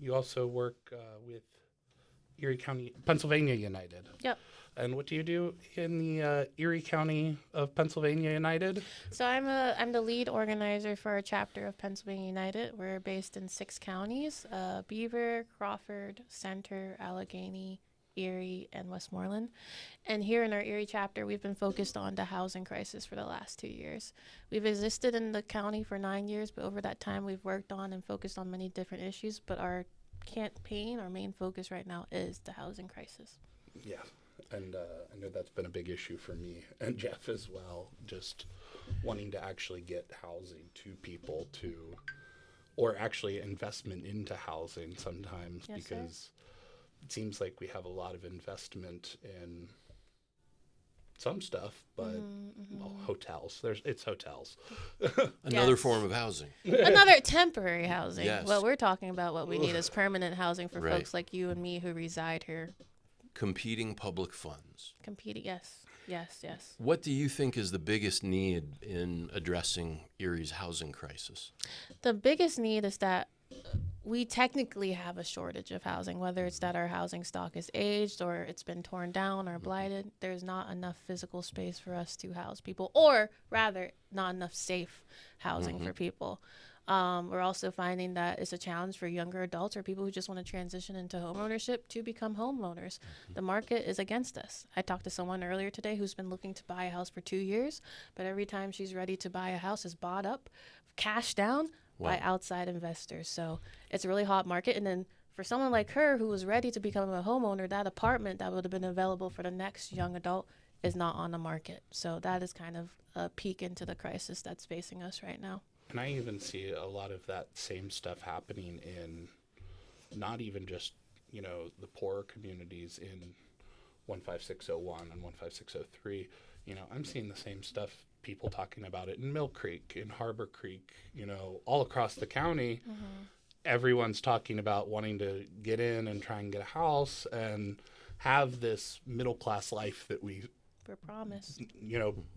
you also work with Erie County, Pennsylvania United. Yep. And what do you do in the Erie County of Pennsylvania United? So I'm the lead organizer for a chapter of Pennsylvania United. We're based in 6 counties: Beaver, Crawford, Center, Allegheny, Erie, and Westmoreland. And here in our Erie chapter, we've been focused on the housing crisis for the last 2 years. We've existed in the county for 9 years, but over that time, we've worked on and focused on many different issues. But our campaign, our main focus right now is the housing crisis. Yeah. And I know that's been a big issue for me and Geoff as well, just wanting to actually get housing to people or actually investment into housing sometimes, Yes, because sir. it seems like we have a lot of investment in some stuff, but well, hotels. It's hotels. Another Yes. form of housing. Another temporary housing. Yes. What we're talking about, what we need is permanent housing for Right. folks like you and me who reside here. Competing public funds. Competing, yes, yes, yes. What do you think is the biggest need in addressing Erie's housing crisis? The biggest need is that we technically have a shortage of housing, whether it's that our housing stock is aged or it's been torn down or blighted. There's not enough physical space for us to house people, or rather, not enough safe housing for people. We're also finding that it's a challenge for younger adults or people who just want to transition into homeownership to become homeowners. The market is against us. I talked to someone earlier today who's been looking to buy a house for 2 years, but every time she's ready to buy a house is bought up, cash down by outside investors. So it's a really hot market. And then for someone like her who was ready to become a homeowner, that apartment that would have been available for the next young adult is not on the market. So that is kind of a peek into the crisis that's facing us right now. And I even see a lot of that same stuff happening in not even just, the poorer communities in 15601 and 15603. I'm seeing the same stuff, people talking about it in Mill Creek, in Harbor Creek, all across the county. Everyone's talking about wanting to get in and try and get a house and have this middle class life that we're promised.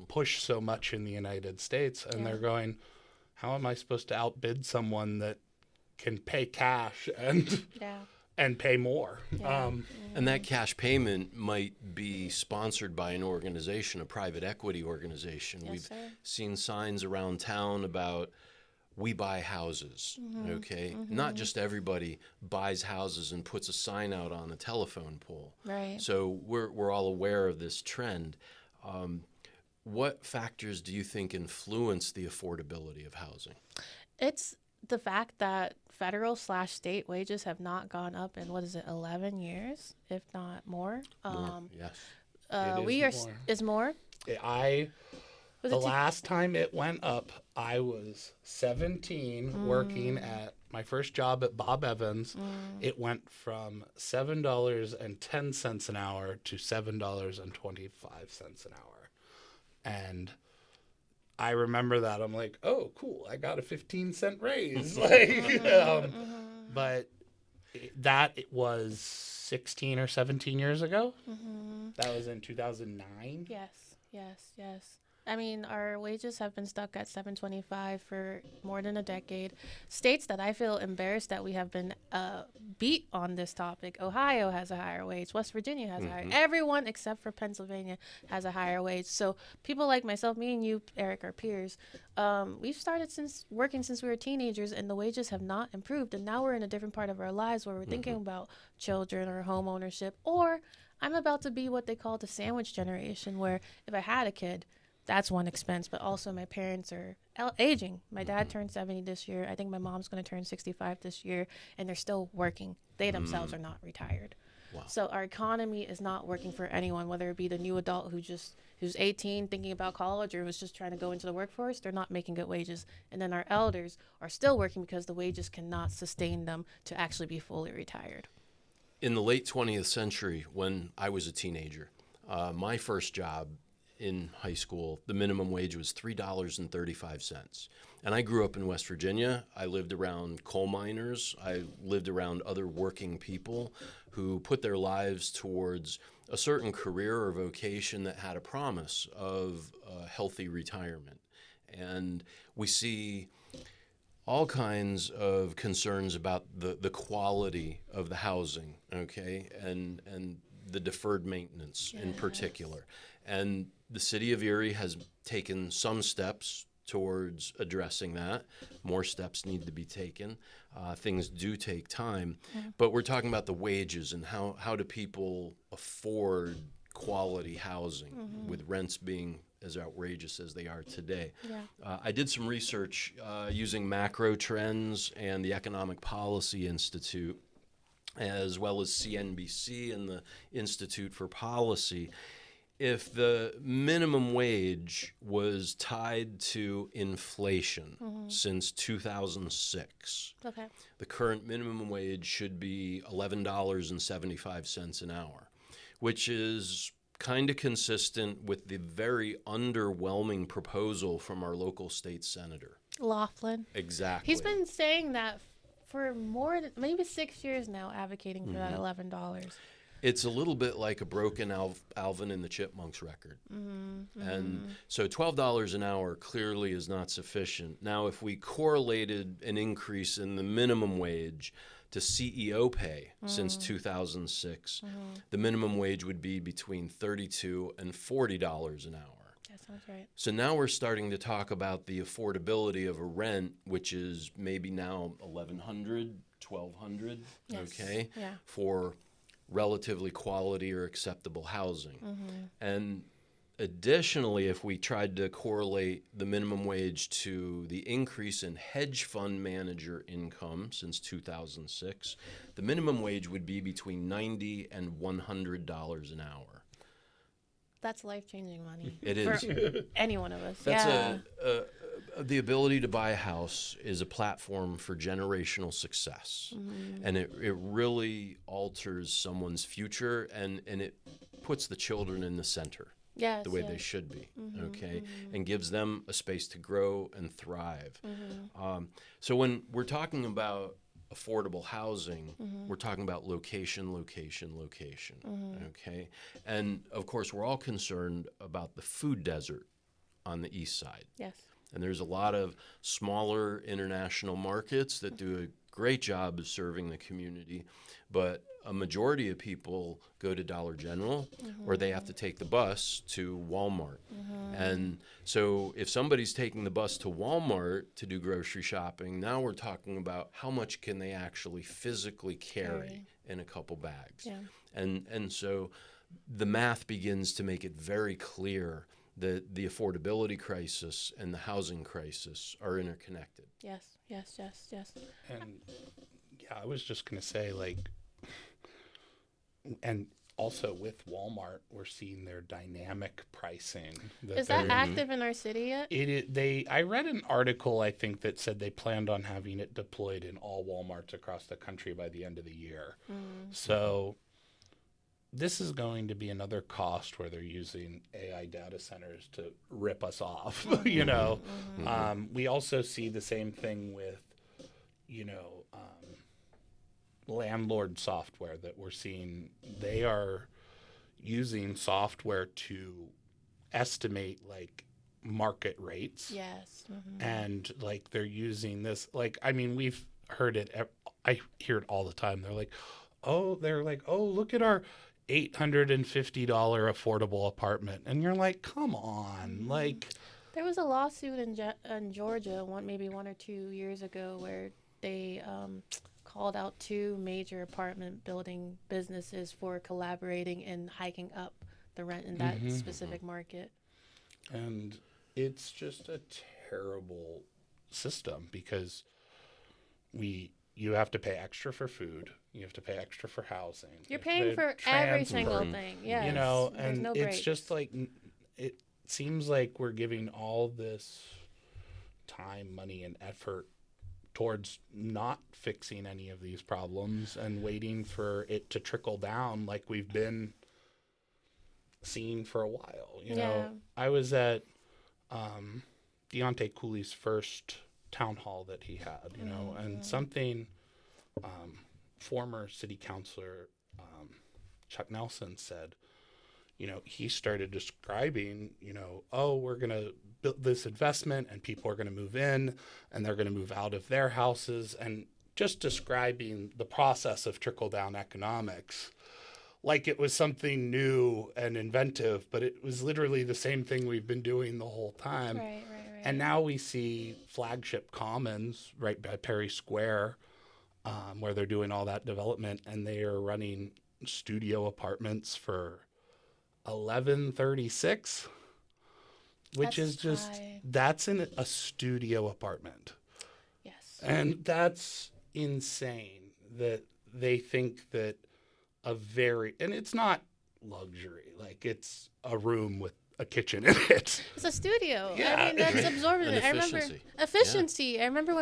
Push so much in the United States. And they're going, how am I supposed to outbid someone that can pay cash and pay more? Yeah. And that cash payment might be sponsored by an organization, a private equity organization. Yes, We've sir. seen signs around town about we buy houses, okay? Not just everybody buys houses and puts a sign out on a telephone pole. Right. So we're all aware of this trend. What factors do you think influence the affordability of housing? It's the fact that federal/state wages have not gone up in 11 years, if not more. Yes. Is more. The last time it went up, I was 17 working at my first job at Bob Evans. It went from $7.10 an hour to $7.25 an hour. And I remember that. I'm like, oh, cool. I got a 15-cent raise. But it was 16 or 17 years ago. That was in 2009. Yes. I mean, our wages have been stuck at $7.25 for more than a decade. States that I feel embarrassed that we have been beat on this topic. Ohio has a higher wage. West Virginia has a higher. Everyone except for Pennsylvania has a higher wage. So people like myself, me and you, Eric, are peers. We've started working since we were teenagers, and the wages have not improved. And now we're in a different part of our lives where we're thinking about children or home ownership. Or I'm about to be what they call the sandwich generation, where if I had a kid, that's one expense, but also my parents are aging. My dad turned 70 this year. I think my mom's going to turn 65 this year, and they're still working. They themselves are not retired. Wow. So our economy is not working for anyone, whether it be the new adult who's 18 thinking about college or who's just trying to go into the workforce. They're not making good wages. And then our elders are still working because the wages cannot sustain them to actually be fully retired. In the late 20th century, when I was a teenager, my first job in high school, the minimum wage was $3.35. And I grew up in West Virginia. I lived around coal miners. I lived around other working people who put their lives towards a certain career or vocation that had a promise of a healthy retirement. And we see all kinds of concerns about the quality of the housing, okay, and the deferred maintenance in particular. And the city of Erie has taken some steps towards addressing that. More steps need to be taken. Things do take time, but we're talking about the wages and how do people afford quality housing with rents being as outrageous as they are today. I did some research using macro trends and the Economic Policy Institute, as well as CNBC and the Institute for Policy. If the minimum wage was tied to inflation since 2006, the current minimum wage should be $11.75 an hour, which is kind of consistent with the very underwhelming proposal from our local state senator. Laughlin. Exactly. He's been saying that for more than maybe 6 years now, advocating for that $11. It's a little bit like a broken Alvin and the Chipmunks record. And so $12 an hour clearly is not sufficient. Now, if we correlated an increase in the minimum wage to CEO pay since 2006, the minimum wage would be between $32 and $40 an hour. That sounds right. So now we're starting to talk about the affordability of a rent, which is maybe now $1,100, $1,200, okay, for relatively quality or acceptable housing. And additionally, if we tried to correlate the minimum wage to the increase in hedge fund manager income since 2006, the minimum wage would be between $90 and $100 an hour. That's life-changing money. It is. For any one of us. That's the ability to buy a house is a platform for generational success. And it really alters someone's future and it puts the children in the center the way they should be, okay, and gives them a space to grow and thrive. So when we're talking about affordable housing, we're talking about location, okay? And of course, we're all concerned about the food desert on the east side. Yes. And there's a lot of smaller international markets that do a great job of serving the community, but a majority of people go to Dollar General or they have to take the bus to Walmart. And so if somebody's taking the bus to Walmart to do grocery shopping, now we're talking about how much can they actually physically carry in a couple bags. And so the math begins to make it very clear that the affordability crisis and the housing crisis are interconnected. Yes. And yeah, I was just going to say, like, and also with Walmart, we're seeing their dynamic pricing. Is that active in our city yet? I read an article, I think, that said they planned on having it deployed in all Walmarts across the country by the end of the year. So this is going to be another cost where they're using AI data centers to rip us off, you know. We also see the same thing with, landlord software that we're seeing. They are using software to estimate, like, market rates. Yes. And, like, they're using this, like, I mean, we've heard it. I hear it all the time. They're like, oh, look at our $850 affordable apartment, and you're like, come on, like. There was a lawsuit in Georgia, maybe 1 or 2 years ago, where they called out 2 major apartment building businesses for collaborating and hiking up the rent in that specific market. And it's just a terrible system because you have to pay extra for food. You have to pay extra for housing. You're paying for every single thing. Yes. And it's just like, it seems like we're giving all this time, money, and effort towards not fixing any of these problems and waiting for it to trickle down like we've been seeing for a while. You know, I was at Deontay Cooley's first town hall that he had, and something former city councilor Chuck Nelson said, he started describing, oh, we're going to build this investment and people are going to move in and they're going to move out of their houses, and just describing the process of trickle down economics like it was something new and inventive, but it was literally the same thing we've been doing the whole time. Right. And now we see Flagship Commons right by Perry Square, where they're doing all that development, and they are running studio apartments for $1136, which That's is just high. that's in a studio apartment, Yes. and that's insane that they think that and it's not luxury, like it's a room with a kitchen in it. It's a studio. Yeah. I mean, that's absorbent. And I remember efficiency. I remember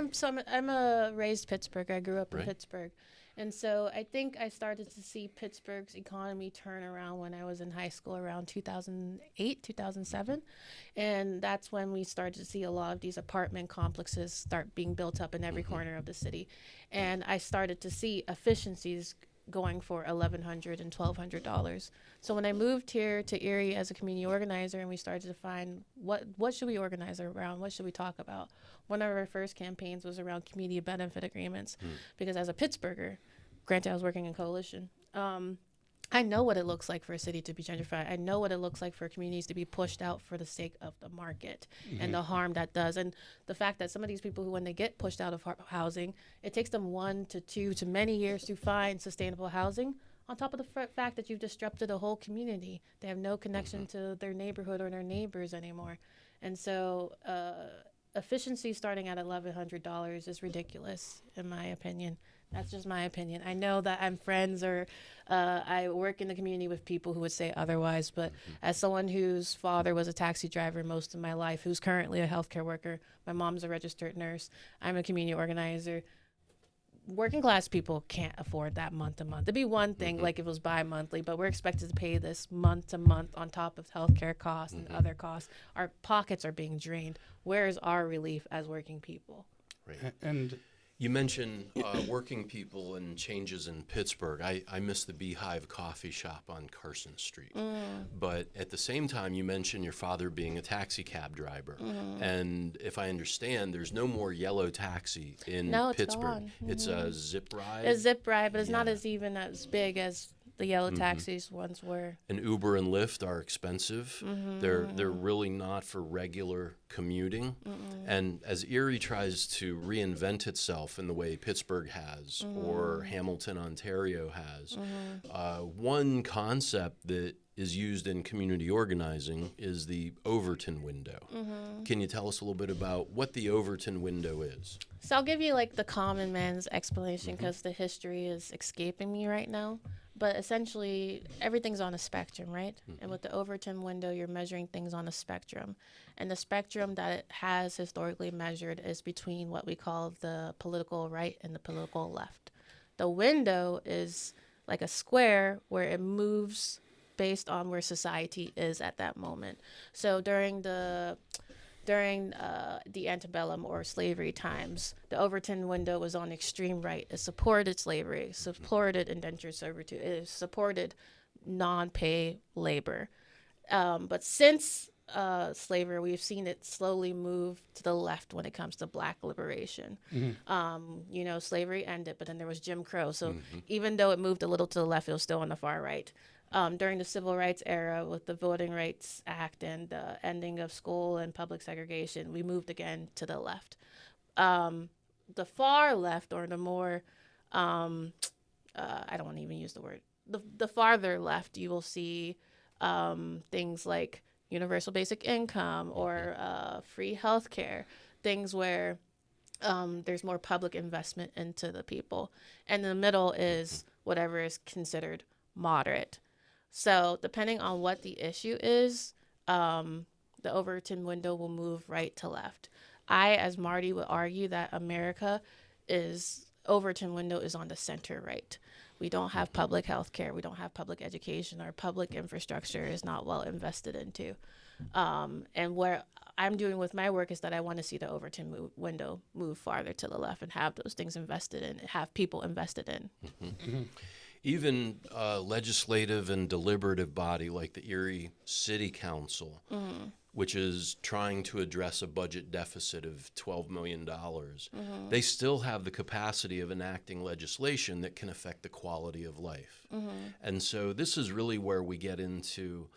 I'm a raised Pittsburgh. I grew up in Right. Pittsburgh. And so I think I started to see Pittsburgh's economy turn around when I was in high school around 2008, 2007. And that's when we started to see a lot of these apartment complexes start being built up in every corner of the city. And I started to see efficiencies going for $1,100 and $1,200. So when I moved here to Erie as a community organizer, and we started to find what should we organize around, what should we talk about, one of our first campaigns was around community benefit agreements, because as a Pittsburgher, granted I was working in coalition, I know what it looks like for a city to be gentrified. I know what it looks like for communities to be pushed out for the sake of the market and the harm that does. And the fact that some of these people who, when they get pushed out of housing, it takes them 1 to 2 to many years to find sustainable housing, on top of the fact that you've disrupted a whole community. They have no connection to their neighborhood or their neighbors anymore. And so efficiency starting at $1,100 is ridiculous, in my opinion. That's just my opinion. I know that I'm friends or I work in the community with people who would say otherwise, but as someone whose father was a taxi driver most of my life, who's currently a healthcare worker, my mom's a registered nurse, I'm a community organizer, working class people can't afford that month to month. It'd be one thing like if it was bi-monthly, but we're expected to pay this month to month on top of healthcare costs and other costs. Our pockets are being drained. Where is our relief as working people? Right. And You mentioned working people and changes in Pittsburgh. I miss the Beehive Coffee Shop on Carson Street. But at the same time, you mentioned your father being a taxi cab driver. And if I understand, there's no more yellow taxi in No, it's Pittsburgh. gone. It's a zip ride. A zip ride, but it's not Yeah. as even as big as the yellow taxis once were. And Uber and Lyft are expensive. They're really not for regular commuting. And as Erie tries to reinvent itself in the way Pittsburgh has or Hamilton, Ontario has, one concept that is used in community organizing is the Overton window. Can you tell us a little bit about what the Overton window is? So I'll give you like the common man's explanation because the history is escaping me right now. But essentially, everything's on a spectrum, right? And with the Overton window, you're measuring things on a spectrum. And the spectrum that it has historically measured is between what we call the political right and the political left. The window is like a square where it moves based on where society is at that moment. So during the antebellum or slavery times, the Overton window was on the extreme right. It supported slavery, supported indentured servitude, it supported non-pay labor. But since slavery, we've seen it slowly move to the left when it comes to Black liberation. Slavery ended, but then there was Jim Crow. So even though it moved a little to the left, it was still on the far right. During the Civil Rights era with the Voting Rights Act and the ending of school and public segregation, we moved again to the left. The far left, or the more, I don't want to even use the word, the farther left, you will see things like universal basic income or free healthcare, things where there's more public investment into the people. And in the middle is whatever is considered moderate. So depending on what the issue is, the Overton window will move right to left. I, as Marty, would argue that Overton window is on the center right. We don't have public health care. We don't have public education. Our public infrastructure is not well invested into. And where I'm doing with my work is that I want to see the Overton window move farther to the left and have those things invested in, have people invested in. even a legislative and deliberative body like the Erie City Council, which is trying to address a budget deficit of $12 million, they still have the capacity of enacting legislation that can affect the quality of life. And so this is really where we get into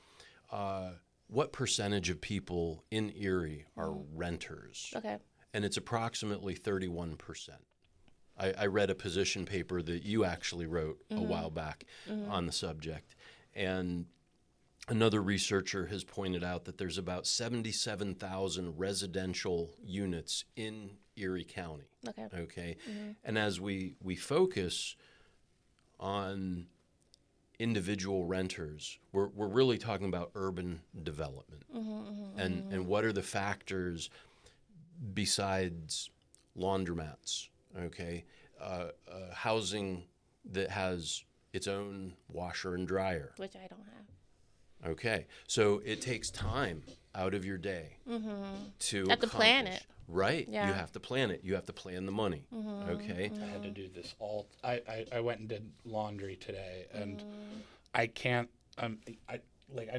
what percentage of people in Erie are renters. Okay. And it's approximately 31%. I read a position paper that you actually wrote a while back on the subject. And another researcher has pointed out that there's about 77,000 residential units in Erie County. Okay. And as we focus on individual renters, we're really talking about urban development. And what are the factors besides laundromats? Okay, housing that has its own washer and dryer. Which I don't have. Okay, so it takes time out of your day to have to plan accomplish. it. Right, Yeah. you have to plan it. You have to plan the money. Okay, I had to do this all. I went and did laundry today, and I can't. I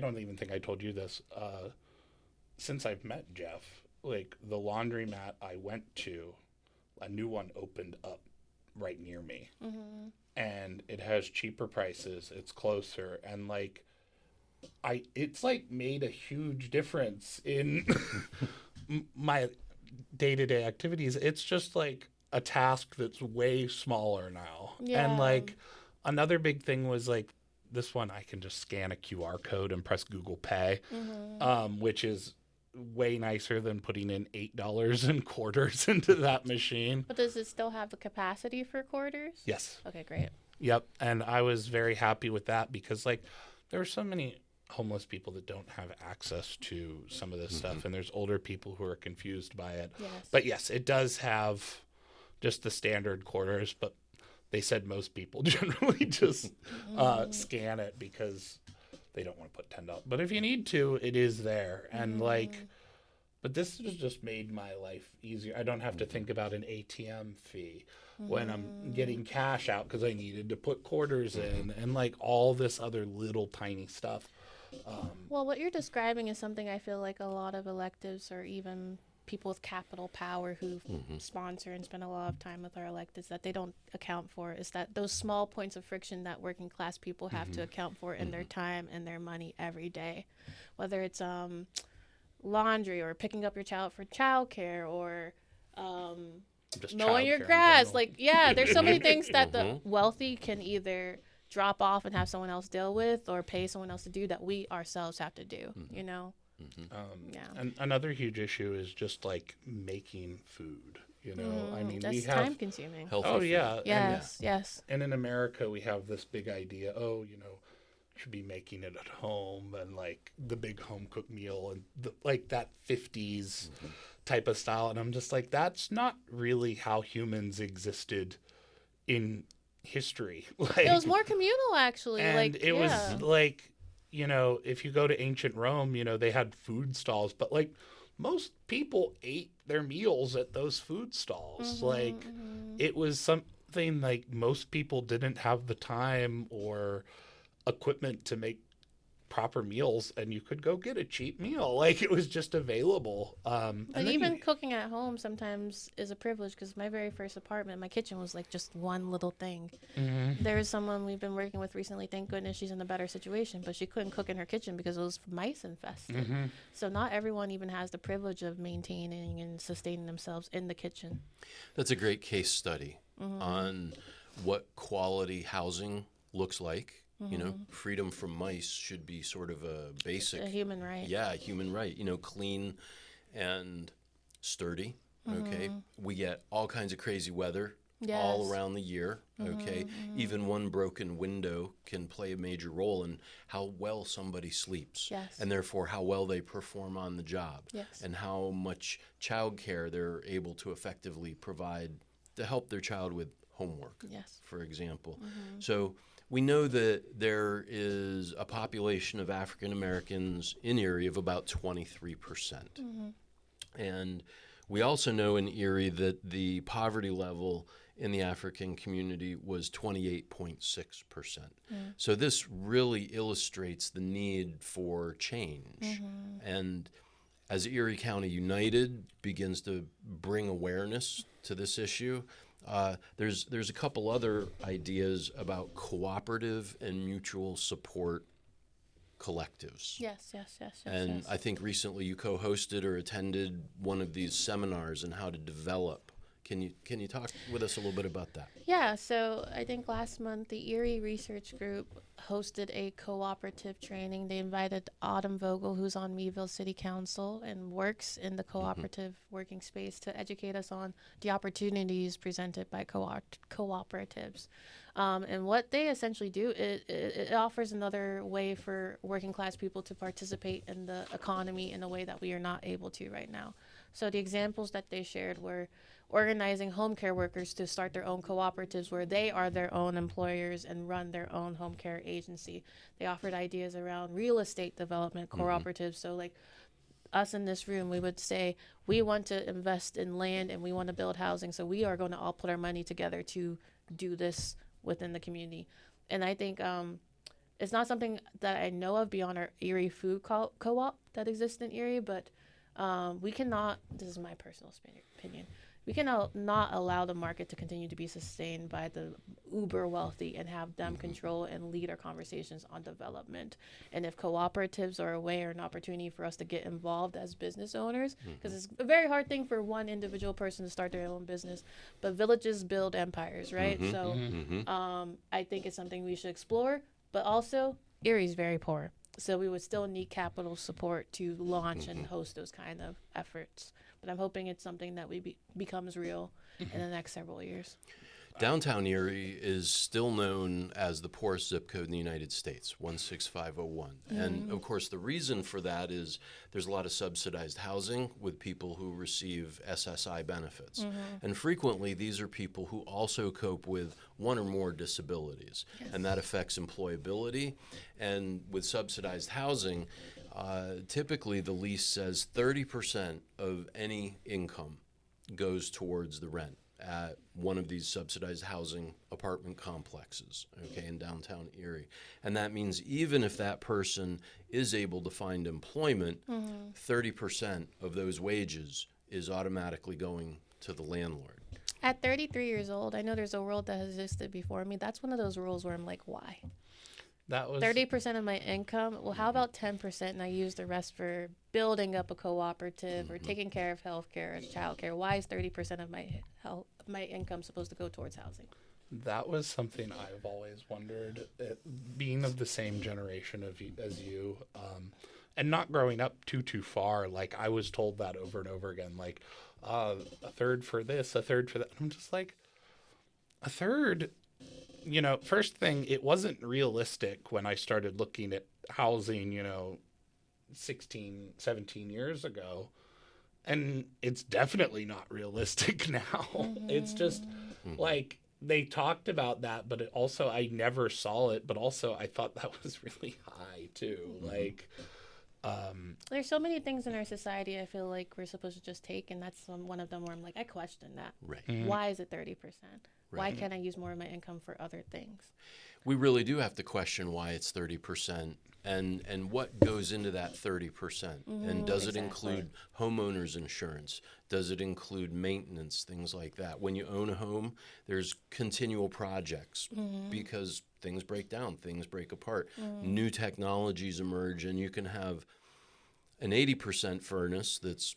don't even think I told you this. Since I've met Geoff, like the laundromat I went to, a new one opened up right near me, and it has cheaper prices. It's closer, and like, it's like made a huge difference in my day-to-day activities. It's just like a task that's way smaller now. Yeah. And like another big thing was like this one, I can just scan a QR code and press Google Pay, which is way nicer than putting in $8 in quarters into that machine. But does it still have the capacity for quarters? Yes. Okay, great. Yep. And I was very happy with that because like there are so many homeless people that don't have access to some of this stuff, and there's older people who are confused by it. Yes. But yes, it does have just the standard quarters, but they said most people generally just scan it because they don't want to put $10. But if you need to, it is there. And like, but this has just made my life easier. I don't have to think about an ATM fee when I'm getting cash out because I needed to put quarters in, and like all this other little tiny stuff. Well, what you're describing is something I feel like a lot of electives or even people with capital power who sponsor and spend a lot of time with our electives that they don't account for, is that those small points of friction that working class people have to account for in their time and their money every day, whether it's laundry or picking up your child for childcare or Just mowing your childcare in grass. general. Like, yeah, there's so many things that the wealthy can either drop off and have someone else deal with or pay someone else to do that we ourselves have to do, you know? Yeah. And another huge issue is just like making food. You know, I mean, That's we have. time consuming. healthy Oh food. yeah. Yes, yes. And in America, we have this big idea. Oh, you know, should be making it at home, and like the big home cooked meal, and like that 50s type of style. And I'm just like, that's not really how humans existed in history. Like, It was more communal, actually. and like, it was like, you know, if you go to ancient Rome, you know, they had food stalls, but like most people ate their meals at those food stalls. Like it was something like most people didn't have the time or equipment to make proper meals, and you could go get a cheap meal. Like it was just available. But And then even cooking at home sometimes is a privilege, because my very first apartment, my kitchen was like just one little thing. There's someone we've been working with recently, thank goodness she's in a better situation, but she couldn't cook in her kitchen because it was mice infested. So not everyone even has the privilege of maintaining and sustaining themselves in the kitchen. That's a great case study on what quality housing looks like. You know, freedom from mice should be sort of a basic, A human right. yeah, human right. You know, clean and sturdy. Okay, we get all kinds of crazy weather all Yes. around the year. Okay, even one broken window can play a major role in how well somebody sleeps, Yes. and therefore how well they perform on the job, Yes. and how much childcare they're able to effectively provide to help their child with homework, Yes. for example. So we know that there is a population of African Americans in Erie of about 23%. And We also know in Erie that the poverty level in the African community was 28.6%. So this really illustrates the need for change. And as Erie County United begins to bring awareness to this issue, there's a couple other ideas about cooperative and mutual support collectives. Yes. And I think recently you co-hosted or attended one of these seminars on how to develop. Can you talk with us a little bit about that? Yeah, so I think last month the Erie Research Group hosted a cooperative training. They invited Autumn Vogel, who's on Meadville City Council and works in the cooperative working space, to educate us on the opportunities presented by cooperatives. And what they essentially do, it offers another way for working class people to participate in the economy in a way that we are not able to right now. So the examples that they shared were organizing home care workers to start their own cooperatives where they are their own employers and run their own home care agency. They offered ideas around real estate development cooperatives. So like us in this room, we would say, we want to invest in land and we want to build housing. So we are going to all put our money together to do this within the community. And I think it's not something that I know of beyond our Erie Food Co-op that exists in Erie, but we cannot, this is my personal opinion, we cannot not allow the market to continue to be sustained by the uber wealthy and have them control and lead our conversations on development. And if cooperatives are a way or an opportunity for us to get involved as business owners, because it's a very hard thing for one individual person to start their own business, but villages build empires, right? So I think it's something we should explore, but also Erie's very poor. So we would still need capital support to launch and host those kind of efforts. But I'm hoping it's something that becomes real in the next several years. Downtown Erie is still known as the poorest zip code in the United States, 16501. And of course, the reason for that is there's a lot of subsidized housing with people who receive SSI benefits. And frequently, these are people who also cope with one or more disabilities. And that affects employability. And with subsidized housing, typically the lease says 30% of any income goes towards the rent at one of these subsidized housing apartment complexes, okay, in downtown Erie. And that means even if that person is able to find employment, 30% of those wages is automatically going to the landlord. At 33 years old, I know there's a world that has existed before me. That's one of those rules where I'm like, why? That was 30% of my income. Well, how about 10% and I use the rest for building up a cooperative or taking care of healthcare or childcare? Why is 30% of my income supposed to go towards housing? That was something I've always wondered, being of the same generation as you, and not growing up too far. Like, I was told that over and over again, like, a third for this, a third for that. I'm just like, a third. You know, first thing, it wasn't realistic when I started looking at housing, 16, 17 years ago. And it's definitely not realistic now. It's just like they talked about that, but I never saw it. But also I thought that was really high too. Like, there's so many things in our society I feel like we're supposed to just take. And that's one of them where I'm like, I question that. Right. Why is it 30%? Why Right. can't I use more of my income for other things? We really do have to question why it's 30% and what goes into that 30%. And does it include homeowners insurance? Does it include maintenance, things like that? When you own a home, there's continual projects because things break down, things break apart. New technologies emerge, and you can have an 80% furnace that's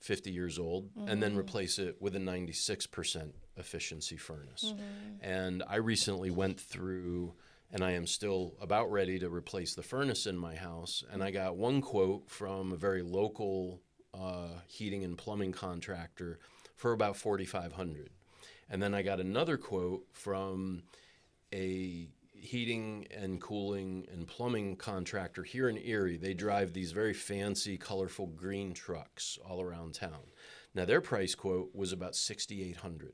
50 years old and then replace it with a 96% efficiency furnace. And I recently went through, and I am still about ready to replace the furnace in my house, and I got one quote from a very local heating and plumbing contractor for about $4,500. And then I got another quote from a heating and cooling and plumbing contractor here in Erie. They drive these very fancy, colorful green trucks all around town. Now, their price quote was about $6,800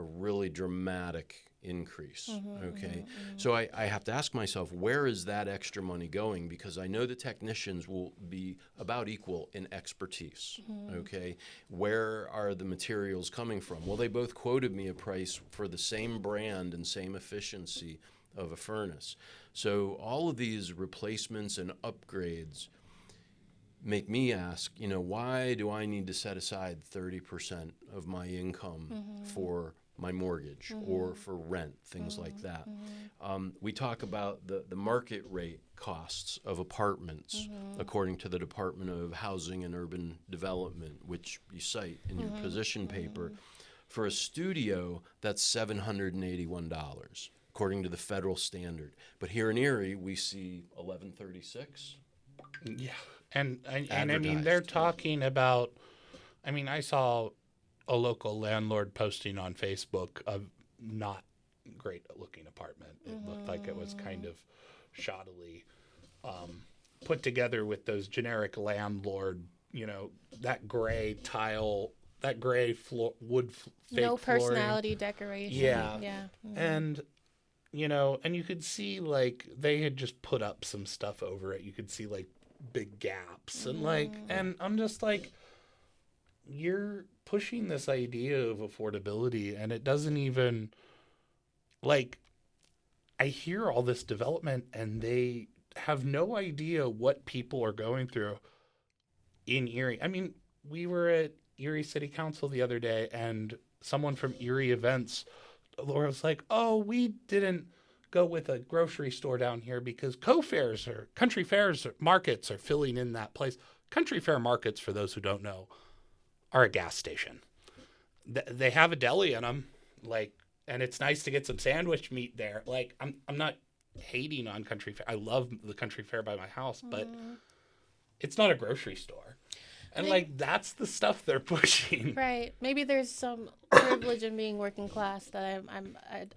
a really dramatic increase. Okay. So I have to ask myself, where is that extra money going? Because I know the technicians will be about equal in expertise. Okay. Where are the materials coming from? Well, they both quoted me a price for the same brand and same efficiency of a furnace. So all of these replacements and upgrades make me ask, why do I need to set aside 30% of my income for my mortgage or for rent, things like that? We talk about the market rate costs of apartments according to the Department of Housing and Urban Development, which you cite in your position paper. For a studio, that's $781 according to the federal standard. But here in Erie, we see $1,136. Yeah. And I mean, they're talking about, I saw a local landlord posting on Facebook a not great looking apartment. It looked like it was kind of shoddily put together with those generic landlord, that gray tile, that gray floor, wood fake No personality flooring. decoration. Yeah. Yeah. And and you could see like they had just put up some stuff over it. You could see like big gaps and and I'm just like, you're pushing this idea of affordability, and it doesn't even, like, I hear all this development and they have no idea what people are going through in Erie. We were at Erie City Council the other day, and someone from Erie Events, Laura, was like, oh, we didn't go with a grocery store down here because co-fairs or country fairs or markets are filling in that place. Country fair markets, for those who don't know, are a gas station. They have a deli in them, and it's nice to get some sandwich meat there. I'm not hating on country fair. I love the country fair by my house, but it's not a grocery store. And that's the stuff they're pushing. Right. Maybe there's some privilege in being working class that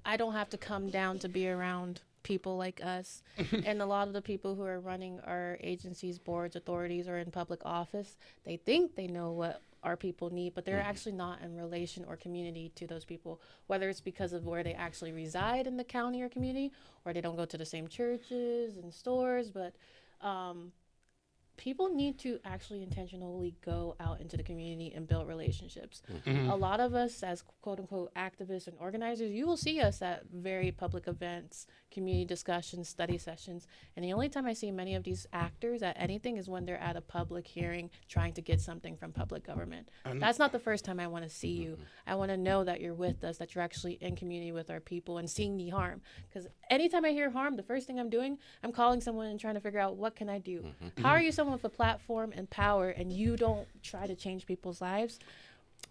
I don't have to come down to be around people like us. And a lot of the people who are running our agencies, boards, authorities, or in public office, they think they know what our people need, but they're actually not in relation or community to those people, whether it's because of where they actually reside in the county or community, or they don't go to the same churches and stores. But people need to actually intentionally go out into the community and build relationships. A lot of us as quote unquote activists and organizers, you will see us at very public events, community discussions, study sessions. And the only time I see many of these actors at anything is when they're at a public hearing trying to get something from public government. That's not the first time I want to see you. I want to know that you're with us, that you're actually in community with our people and seeing the harm. Because anytime I hear harm, the first thing I'm doing, I'm calling someone and trying to figure out, what can I do? How are you someone with a platform and power and you don't try to change people's lives?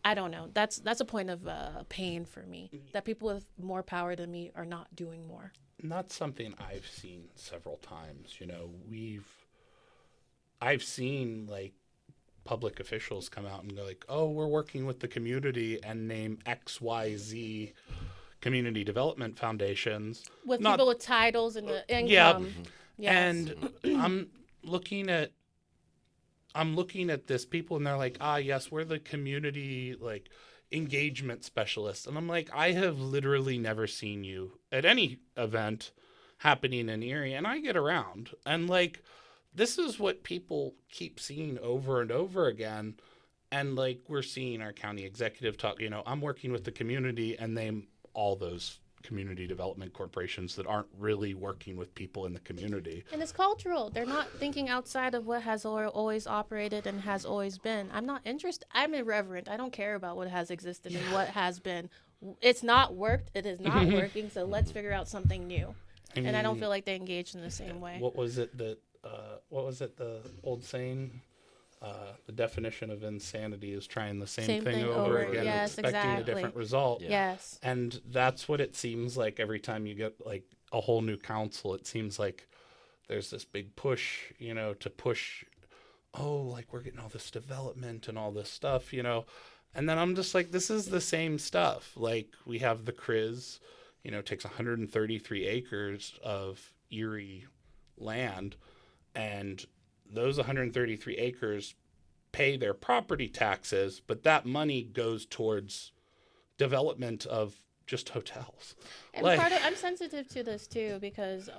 I don't know. That's a point of pain for me, that people with more power than me are not doing more. Not something I've seen several times. I've seen public officials come out and go like, oh, we're working with the community, and name XYZ community development foundations with people with titles and the income. Yes. And I'm looking at this people, and they're like, yes, we're the community engagement specialists. And I'm like, I have literally never seen you at any event happening in Erie, and I get around, and this is what people keep seeing over and over again. And we're seeing our county executive talk, I'm working with the community, and name all those community development corporations that aren't really working with people in the community. And it's cultural. They're not thinking outside of what has always operated and has always been. I'm not interested. I'm irreverent. I don't care about what has existed and what has been. It's not worked. It is not working. So let's figure out something new. And I don't feel like they engage in the same way. What was it the old saying? The definition of insanity is trying the same thing over again, yes, expecting a different result. Yeah. Yes. And that's what it seems like every time you get a whole new council. It seems like there's this big push, to push, we're getting all this development and all this stuff, And then I'm just like, this is the same stuff. We have the CRIZ, takes 133 acres of Erie land, and those 133 acres pay their property taxes, but that money goes towards development of just hotels. And I'm sensitive to this too because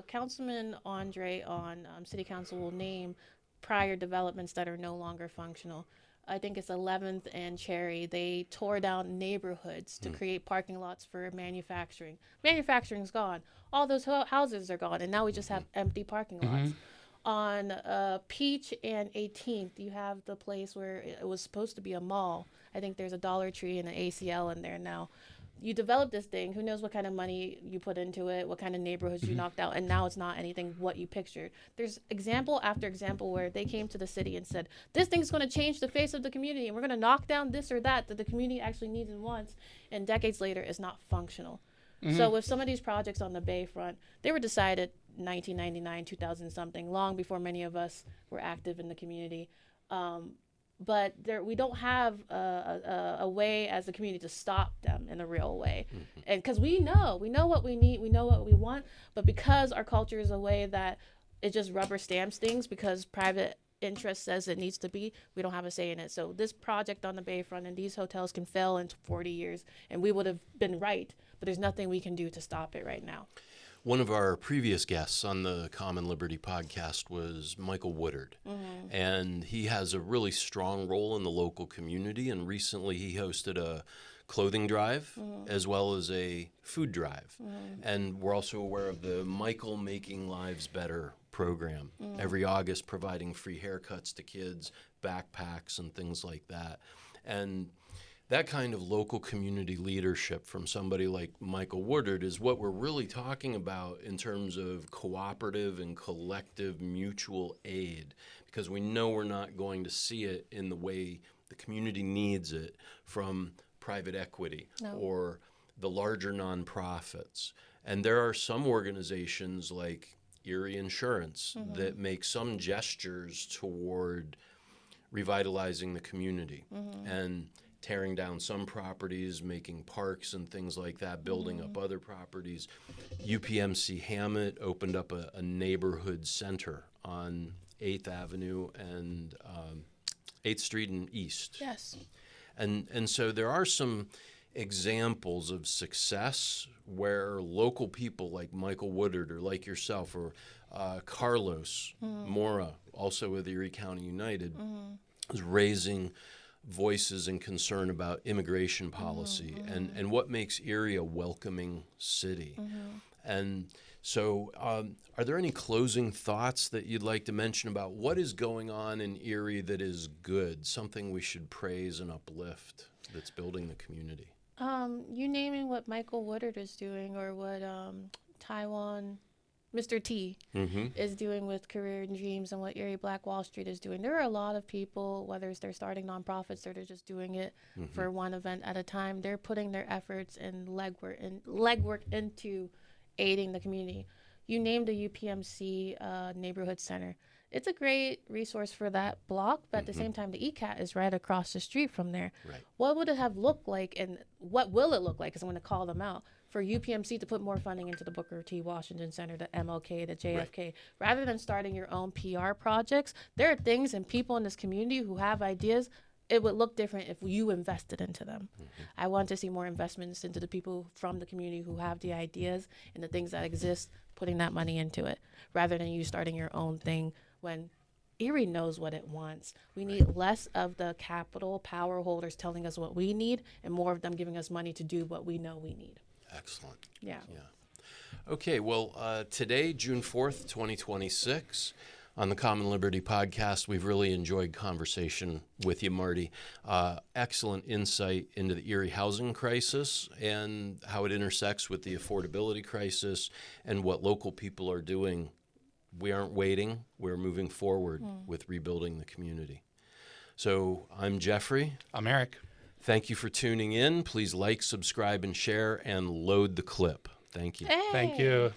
Councilman Andre on City Council will name prior developments that are no longer functional. I think it's 11th and Cherry. They tore down neighborhoods to create parking lots for manufacturing. Manufacturing's gone. All those houses are gone, and now we just have empty parking lots. On Peach and 18th, you have the place where it was supposed to be a mall. I think there's a Dollar Tree and an ACL in there now. You develop this thing, who knows what kind of money you put into it, what kind of neighborhoods you knocked out, and now it's not anything what you pictured. There's example after example where they came to the city and said, this thing's going to change the face of the community, and we're going to knock down this or that the community actually needs and wants, and decades later it's not functional. So with some of these projects on the Bayfront, they were decided 1999, 2000 something, long before many of us were active in the community. But we don't have a way as a community to stop them in a real way. And because we know what we need, we know what we want, but because our culture is a way that it just rubber stamps things because private interest says it needs to be, we don't have a say in it. So this project on the Bayfront and these hotels can fail in 40 years, and we would have been right, but there's nothing we can do to stop it right now. One of our previous guests on the Common Liberty podcast was Michael Woodard, and he has a really strong role in the local community, and recently he hosted a clothing drive as well as a food drive. And we're also aware of the Michael Making Lives Better program, every August providing free haircuts to kids, backpacks, and things like that. And that kind of local community leadership from somebody like Michael Woodard is what we're really talking about in terms of cooperative and collective mutual aid, because we know we're not going to see it in the way the community needs it from private equity or the larger nonprofits. And there are some organizations like Erie Insurance that make some gestures toward revitalizing the community and tearing down some properties, making parks and things like that, building up other properties. UPMC Hammett opened up a neighborhood center on 8th Avenue and 8th Street and East. Yes. And so there are some examples of success where local people like Michael Woodard or like yourself or Carlos Mora, also with Erie County United, is raising voices and concern about immigration policy and what makes Erie a welcoming city. And so are there any closing thoughts that you'd like to mention about what is going on in Erie that is good, something we should praise and uplift that's building the community? You naming what Michael Woodard is doing or what Taiwan Mr. T is doing with Career and Dreams and what Erie Black Wall Street is doing. There are a lot of people, whether it's they're starting nonprofits or they're just doing it for one event at a time, they're putting their efforts and legwork into aiding the community. You named the UPMC neighborhood center. It's a great resource for that block, but at the same time, the ECAT is right across the street from there. Right. What would it have looked like, and what will it look like, because I'm going to call them out, for UPMC to put more funding into the Booker T. Washington Center, the MLK, the JFK, rather than starting your own PR projects? There are things and people in this community who have ideas. It would look different if you invested into them. I want to see more investments into the people from the community who have the ideas and the things that exist, putting that money into it, rather than you starting your own thing when Erie knows what it wants. We need less of the capital power holders telling us what we need and more of them giving us money to do what we know we need. Excellent. Yeah. Okay, well, today, June 4th, 2026, on the Common Liberty podcast, we've really enjoyed conversation with you, Marty. Excellent insight into the Erie housing crisis and how it intersects with the affordability crisis and what local people are doing. We aren't waiting. We're moving forward with rebuilding the community. So I'm Jeffrey. I'm Eric. Thank you for tuning in. Please like, subscribe, and share, and load the clip. Thank you. Hey. Thank you.